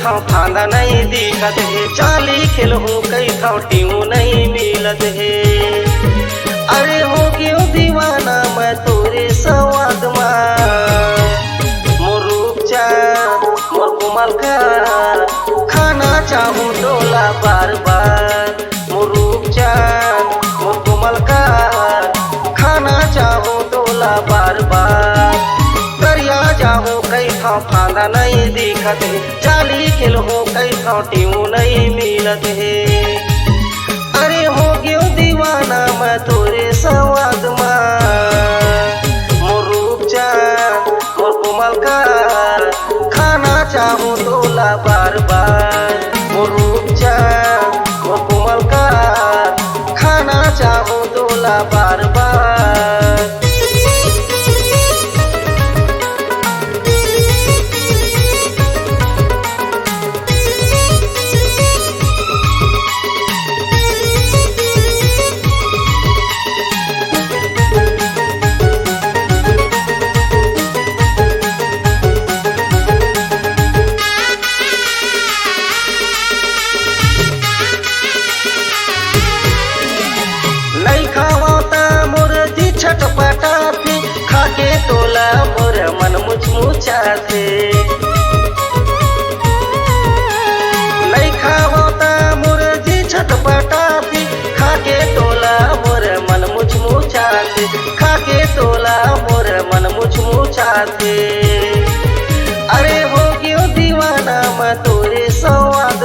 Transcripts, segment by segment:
थाव फांदा नहीं दिखत है, चाली खेलहूँ कई थाव टीमू नहीं मिलत है। अरे हो क्यों दीवाना मैं तोरे सवाद मोर रूप चाँद मोर कोमल का खाना चाहूँ डोला बार बार। मोर रूप चाँद मोर कोमल का खाना चाहूँ डोला बार बार। दरिया जाहूँ कई थाव फांदा नहीं दिखत है, चाली खेलहूँ कई थाव टीमू नहीं मिलत है। अरे हो क्यों दीवाना मैं तोरे सवाद मोर रूप चाँद मोर कोमल का खाना चाहूँ डोला बार बार। मोर रूप चाँद मोर कोमल का खाना चाहूँ डोला बार बार। छटपटाते खाके तोला मोर मन मुचमुचाते। नहीं खावता मोर जी छटपटाते खाके तोला मोर मन मुचमुचाते। खाके तोला मोर मन मुचमुचाते। अरे हो क्यों दीवाना मैं तोरे सवाद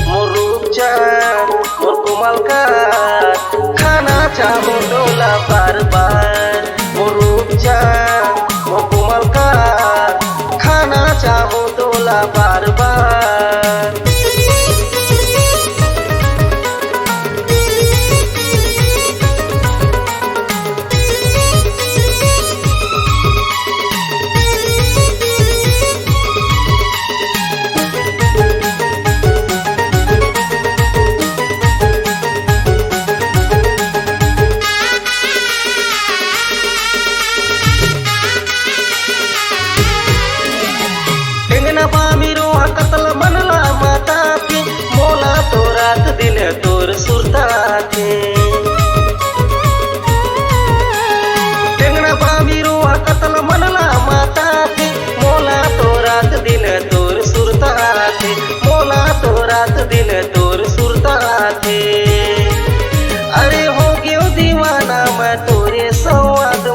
मोर रूप चाँद मोर कोमल का खाना चाहूँ डोला बार बार। मोर रूप चाँद मोर कोमल का खाना चाहूँ डोला बार बार। कतल मनला माता के मोला तो रात दिन तोर सुरता थे। टेंगना बामीरो कतल मनला माता के मोला तो रात दिन तोर सुरता थे। मोला तो रात दिन तोर सुरता थे। अरे हो क्यों दीवाना मैं तोरे सवाद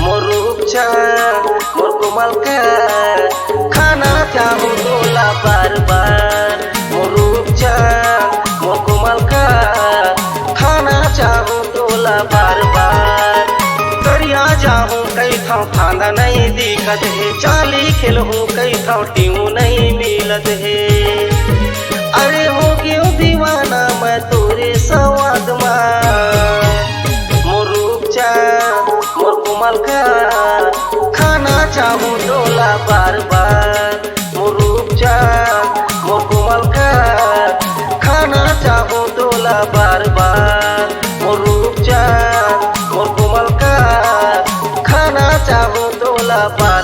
मोर रूप चाँद मोर कोमल का खाना चाहूँ डोला बार बार। मोर रूप चाँद मोर कोमल का खाना चाहूँ डोला बार बार। दरिया जाहूँ कई थाव फांदा नहीं दिखत है, चाली खेलहूँ कई थाव टीमू नहीं मिलत है। अरे हो क्यों दीवाना मैं तोरे सवाद मोर रूप चाँद मोर कोमल का खाना चाहूँ डोला बार बार। मोर रूप चाँद मोर कोमल का खाना चाहूँ डोला बार बार। मोर रूप चाँद मोर कोमल का खाना चाहूँ डोला बार।